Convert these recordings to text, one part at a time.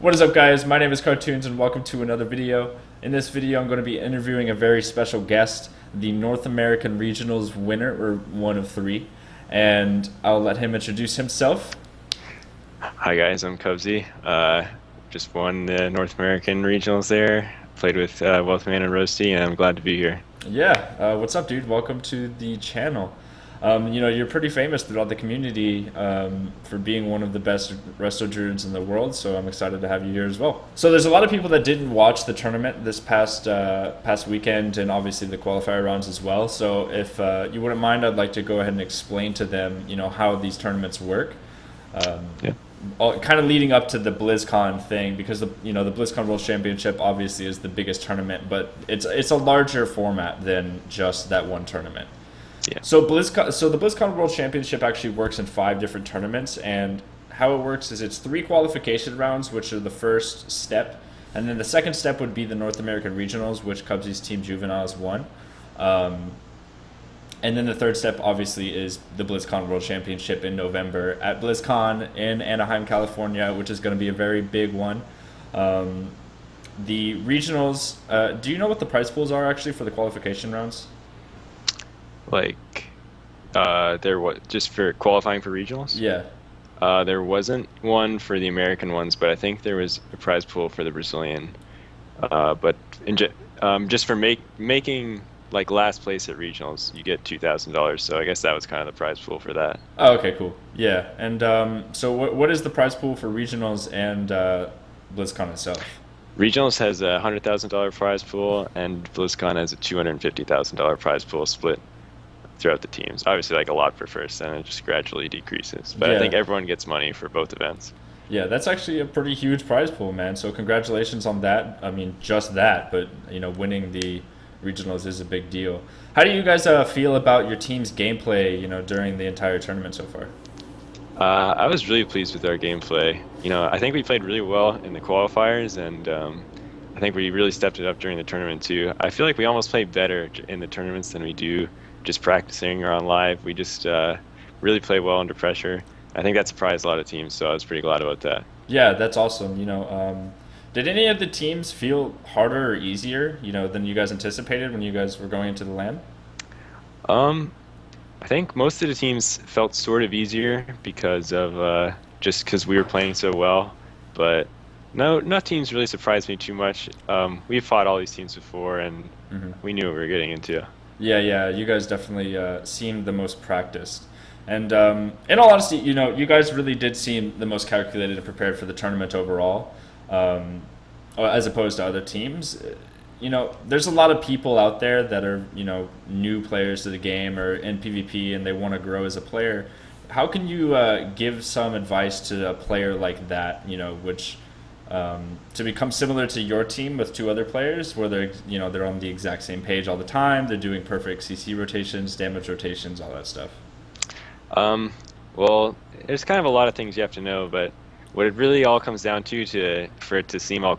What is up, guys? My name is Cartoonz and welcome to another video. In this video I'm going to be interviewing a very special guest, the North American Regionals winner, or one of three, and I'll let him introduce himself. Hi guys, I'm Kubzy. Just won the North American Regionals there. Played with Wealthman and Roasty, and I'm glad to be here. Yeah, what's up, dude? Welcome to the channel. You're pretty famous throughout the community for being one of the best resto druids in the world, so I'm excited to have you here as well. So there's a lot of people that didn't watch the tournament this past weekend, and obviously the qualifier rounds as well. So if you wouldn't mind, I'd like to go ahead and explain to them, how these tournaments work. Yeah. Kind of leading up to the BlizzCon thing, because the BlizzCon World Championship obviously is the biggest tournament, but it's a larger format than just that one tournament. Yeah. So the BlizzCon World Championship actually works in 5 different tournaments, and how it works is it's 3 qualification rounds, which are the first step, and then the second step would be the North American Regionals, which Kubzy's team Juveniles won. And then the third step, obviously, is the BlizzCon World Championship in November at BlizzCon in Anaheim, California, which is going to be a very big one. The regionals, do you know what the prize pools are actually for the qualification rounds? Just for qualifying for regionals? Yeah. There wasn't one for the American ones, but I think there was a prize pool for the Brazilian. But just for making like last place at regionals, you get $2,000. So I guess that was kind of the prize pool for that. Oh, okay, cool. Yeah, and so what is the prize pool for regionals and BlizzCon itself? Regionals has a $100,000 prize pool, and BlizzCon has a $250,000 prize pool split throughout the teams. Obviously, like a lot for first, and it just gradually decreases. But yeah. I think everyone gets money for both events. Yeah, that's actually a pretty huge prize pool, man. So congratulations on that. I mean, just that, but winning the regionals is a big deal. How do you guys feel about your team's gameplay, during the entire tournament so far? I was really pleased with our gameplay. I think we played really well in the qualifiers, and I think we really stepped it up during the tournament too. I feel like we almost play better in the tournaments than we do just practicing or on live. We just really play well under pressure. I think that surprised a lot of teams, so I was pretty glad about that. Yeah, that's awesome. Did any of the teams feel harder or easier, than you guys anticipated when you guys were going into the LAN? I think most of the teams felt sort of easier because of just because we were playing so well, but no teams really surprised me too much. We've fought all these teams before, and we knew what we were getting into. Yeah, you guys definitely seemed the most practiced. And in all honesty, you guys really did seem the most calculated and prepared for the tournament overall, as opposed to other teams. There's a lot of people out there that are, new players to the game or in PvP, and they want to grow as a player. How can you give some advice to a player like that, which to become similar to your team with 2 other players, where they're on the exact same page all the time, they're doing perfect CC rotations, damage rotations, all that stuff? Well, there's kind of a lot of things you have to know, but what it really all comes down for it to seem all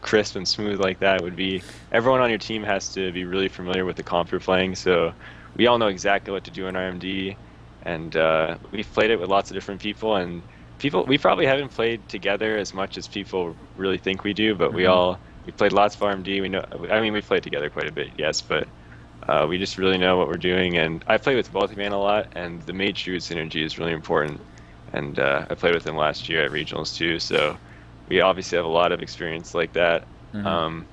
crisp and smooth like that would be everyone on your team has to be really familiar with the comp you're playing. So we all know exactly what to do in RMD, and we've played it with lots of different people, and we probably haven't played together as much as people really think we do, but we played lots of RMD. We played together quite a bit, yes, but we just really know what we're doing. And I play with Wealthman a lot, and the mage druid synergy is really important. And I played with him last year at regionals too, so we obviously have a lot of experience like that. You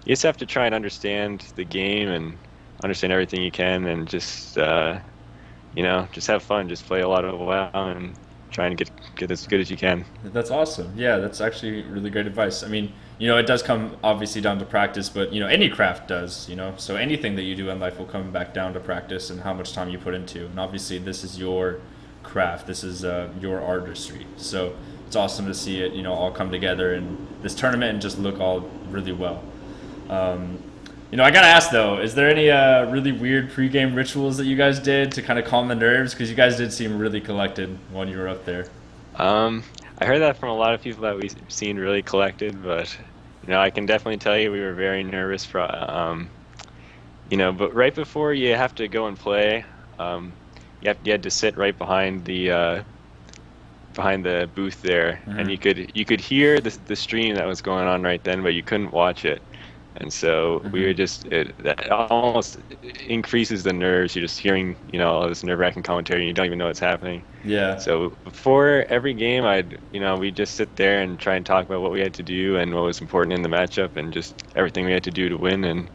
just have to try and understand the game and understand everything you can, and just just have fun, just play a lot of WoW and try and get as good as you can. That's awesome. Yeah, that's actually really great advice. I mean, it does come obviously down to practice, but any craft does, so anything that you do in life will come back down to practice and how much time you put into. And obviously this is your craft, this is your artistry, so it's awesome to see it all come together in this tournament and just look all really well. I gotta ask though, is there any really weird pregame rituals that you guys did to kind of calm the nerves, because you guys did seem really collected when you were up there? I heard that from a lot of people that we seemed really collected, but I can definitely tell you we were very nervous but right before you have to go and play, you had to sit right behind the behind the booth there, and you could hear the stream that was going on right then, but you couldn't watch it. And so we were just that almost increases the nerves. You're just hearing, all this nerve-wracking commentary, and you don't even know what's happening. Yeah. So before every game, we'd just sit there and try and talk about what we had to do and what was important in the matchup, and just everything we had to do to win, and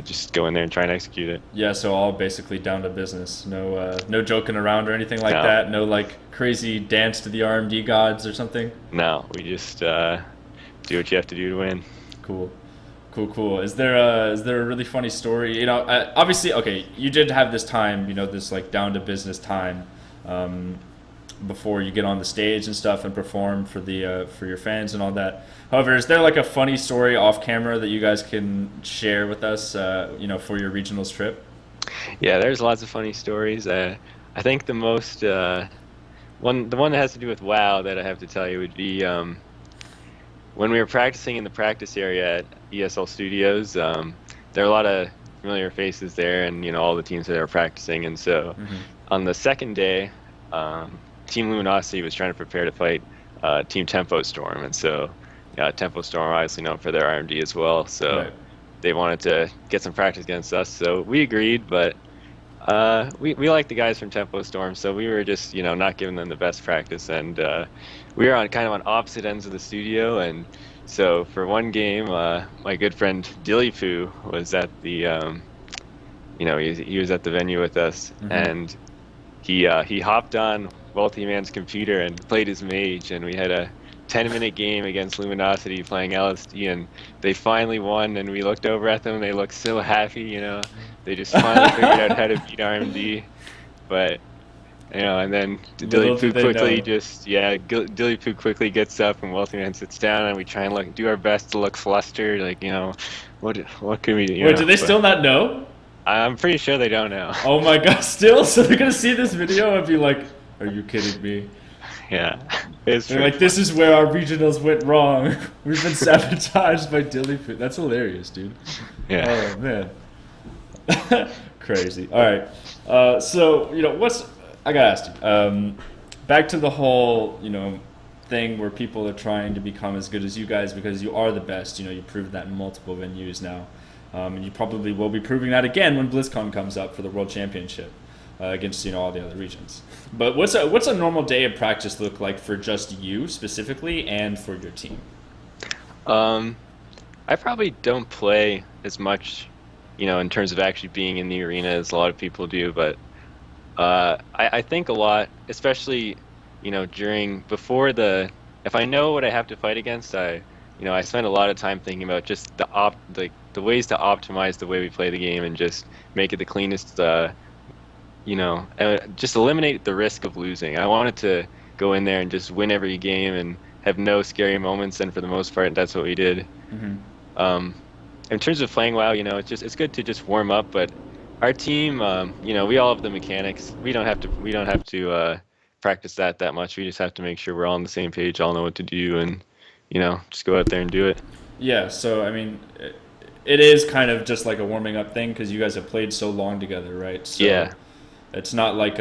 just go in there and try and execute it. Yeah. So all basically down to business. No joking around or anything like that. No like crazy dance to the RMD gods or something. No, we just do what you have to do to win. Cool. Is there a really funny story? Obviously, okay, you did have this time, this like down to business time, before you get on the stage and stuff and perform for your fans and all that. However, is there like a funny story off camera that you guys can share with us, for your regionals trip? Yeah, there's lots of funny stories. I think the most the one that has to do with WoW that I have to tell you would be when we were practicing in the practice area at ESL Studios. There are a lot of familiar faces there, and all the teams that are practicing. And so on the second day, Team Luminosity was trying to prepare to fight Team Tempo Storm, and so Tempo Storm obviously known for their RMD as well. So they wanted to get some practice against us. So we agreed, but we like the guys from Tempo Storm, so we were just not giving them the best practice, and we were on kind of on opposite ends of the studio. And so for one game, my good friend Dillypoo was at the he was at the venue with us, and he hopped on Wealthy Man's computer and played his mage, and we had a 10-minute game against Luminosity playing LSD, and they finally won. And we looked over at them, and they looked so happy. They just finally figured out how to beat RMD. But and then Dillypoo quickly gets up, and Wealthy Man sits down, and we try and do our best to look flustered, like what can we do? Wait, do they still not know? I'm pretty sure they don't know. Oh my god, still? So they're gonna see this video and be like, "Are you kidding me?" Yeah, they're like, "This is where our regionals went wrong. We've been sabotaged by Dillypoo." That's hilarious, dude. Yeah. Oh man. Crazy. All right. So I gotta ask you. Back to the whole thing where people are trying to become as good as you guys because you are the best. You proved that in multiple venues now, and you probably will be proving that again when BlizzCon comes up for the World Championship against all the other regions. But what's a normal day of practice look like for just you specifically and for your team? I probably don't play as much, in terms of actually being in the arena as a lot of people do, but I think a lot, especially, if I know what I have to fight against, I spend a lot of time thinking about just the ways to optimize the way we play the game and just make it the cleanest, just eliminate the risk of losing. I wanted to go in there and just win every game and have no scary moments, and for the most part, that's what we did. In terms of playing WoW, it's good to just warm up, but our team, we all have the mechanics. We don't have to practice that much. We just have to make sure we're all on the same page, all know what to do, and just go out there and do it. Yeah. So I mean, it is kind of just like a warming up thing because you guys have played so long together, right? So yeah. It's not like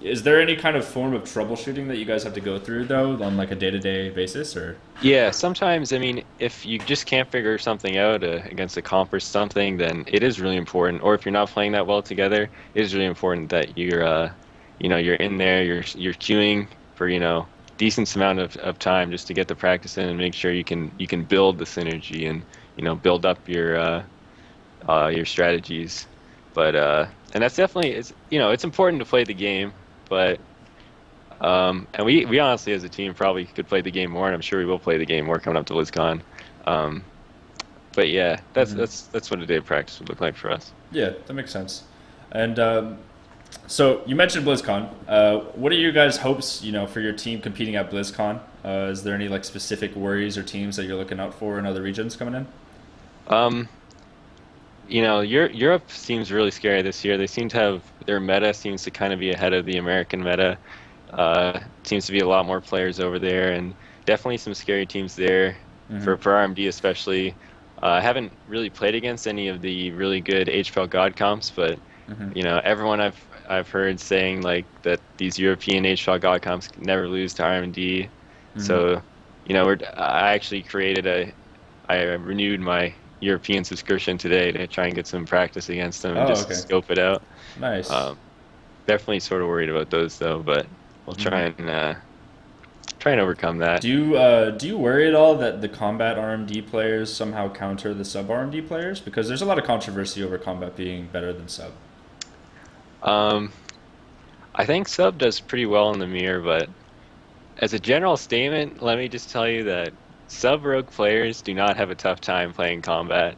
is there any kind of form of troubleshooting that you guys have to go through though on like a day-to-day basis, or? Yeah, sometimes, if you just can't figure something out against a comp or something, then it is really important. Or if you're not playing that well together, it is really important that you're you're in there, you're queuing for decent amount of time just to get the practice in and make sure you can build the synergy and build up your strategies. But and that's definitely it's important to play the game, but and we honestly as a team probably could play the game more, and I'm sure we will play the game more coming up to BlizzCon. But yeah, that's what a day of practice would look like for us. Yeah, that makes sense. And so you mentioned BlizzCon. What are your guys' hopes, for your team competing at BlizzCon? Is there any like specific worries or teams that you're looking out for in other regions coming in? Europe seems really scary this year. They seem to have their meta seems to kind of be ahead of the American meta. Seems to be a lot more players over there, and definitely some scary teams there for RMD especially. I haven't really played against any of the really good HPL God comps, but everyone I've heard saying like that these European HFL God comps never lose to RMD. So, I actually I renewed my European subscription today to try and get some practice against them and Oh, just okay. scope it out. Nice. Um, Definitely sort of worried about those though, but we'll try and overcome that. Do you worry at all that the combat RMD players somehow counter the sub RMD players? Because there's a lot of controversy over combat being better than sub. Um, I think sub does pretty well in the mirror, but as a general statement, let me just tell you that sub rogue players do not have a tough time playing combat.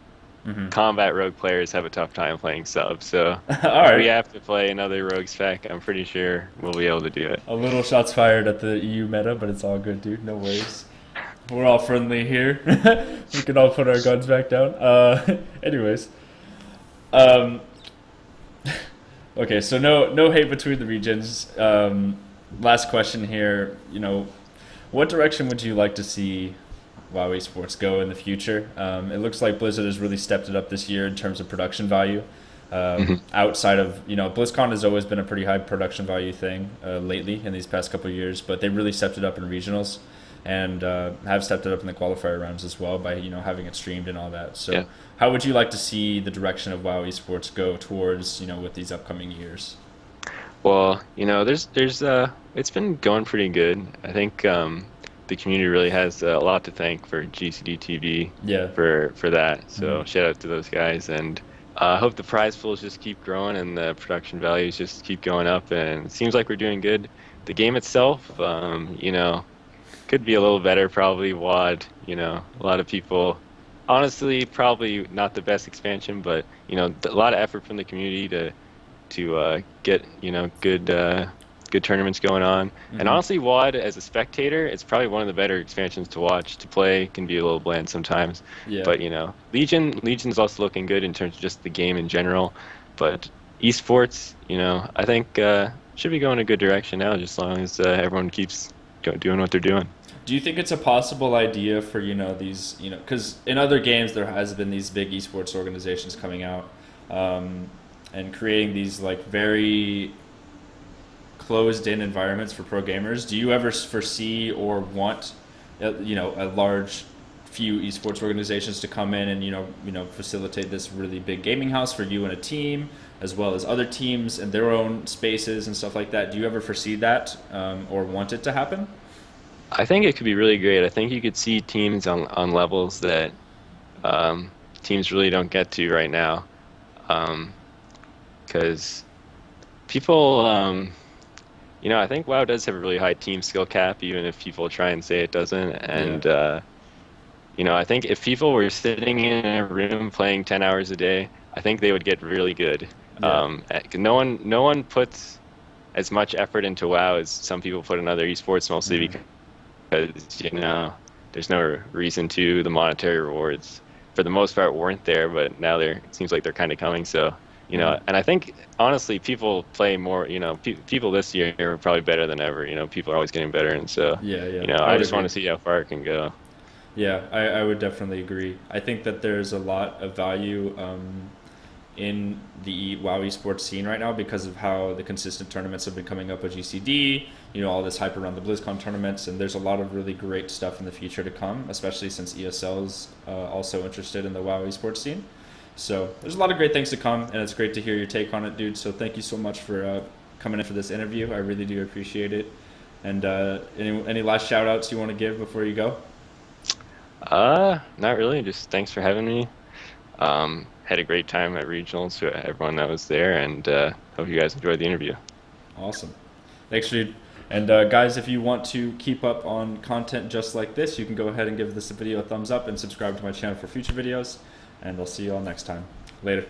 Combat rogue players have a tough time playing sub, so All if we right. have to play another rogue spec, I'm pretty sure we'll be able to do it. A little shots fired at the EU meta, but it's all good, dude. No worries. We're all friendly here. We can all put our guns back down. Anyways. Um, okay, so no hate between the regions. Last question here. What direction would you like to see WoW esports go in the future? It looks like Blizzard has really stepped it up this year in terms of production value. Outside of, BlizzCon has always been a pretty high production value thing lately in these past couple of years, but they really stepped it up in regionals and have stepped it up in the qualifier rounds as well by, having it streamed and all that. So Yeah. how would you like to see the direction of WoW esports go towards, with these upcoming years? Well, it's been going pretty good. I think the community really has a lot to thank for GCD TV Yeah. for that. So shout out to those guys, and I hope the prize pools just keep growing and the production values just keep going up. And it seems like we're doing good. The game itself, could be a little better probably. WOD, a lot of people. Honestly, probably not the best expansion, but a lot of effort from the community to get good tournaments going on. And honestly, WOD as a spectator, it's probably one of the better expansions to watch. To play can be a little bland sometimes. Yeah. But Legion's also looking good in terms of just the game in general. But esports, I think should be going a good direction now, just as long as everyone keeps doing what they're doing. Do you think it's a possible idea for, these, because in other games there has been these big esports organizations coming out and creating these like very closed-in environments for pro gamers. Do you ever foresee or want, a large few esports organizations to come in and facilitate this really big gaming house for you and a team, as well as other teams and their own spaces and stuff like that? Do you ever foresee that or want it to happen? I think it could be really great. I think you could see teams on levels that teams really don't get to right now, because people, I think WoW does have a really high team skill cap, even if people try and say it doesn't. And I think if people were sitting in a room playing 10 hours a day, I think they would get really good. Yeah. No one puts as much effort into WoW as some people put in other esports, mostly because there's no reason to. The monetary rewards, for the most part, weren't there, but now it seems like they're kind of coming. So, and I think honestly, people play more. People this year are probably better than ever. People are always getting better, and so I just want to see how far it can go. Yeah, I would definitely agree. I think that there's a lot of value in the WoW esports scene right now because of how the consistent tournaments have been coming up with GCD, all this hype around the BlizzCon tournaments, and there's a lot of really great stuff in the future to come, especially since ESL's also interested in the WoW esports scene. So there's a lot of great things to come, and it's great to hear your take on it, dude. So thank you so much for coming in for this interview. I really do appreciate it. And any last shout outs you want to give before you go? Not really. Just thanks for having me. Had a great time at regionals to everyone that was there, and hope you guys enjoyed the interview. Awesome. Thanks, dude. And guys, if you want to keep up on content just like this, you can go ahead and give this video a thumbs up and subscribe to my channel for future videos. And I'll see you all next time. Later.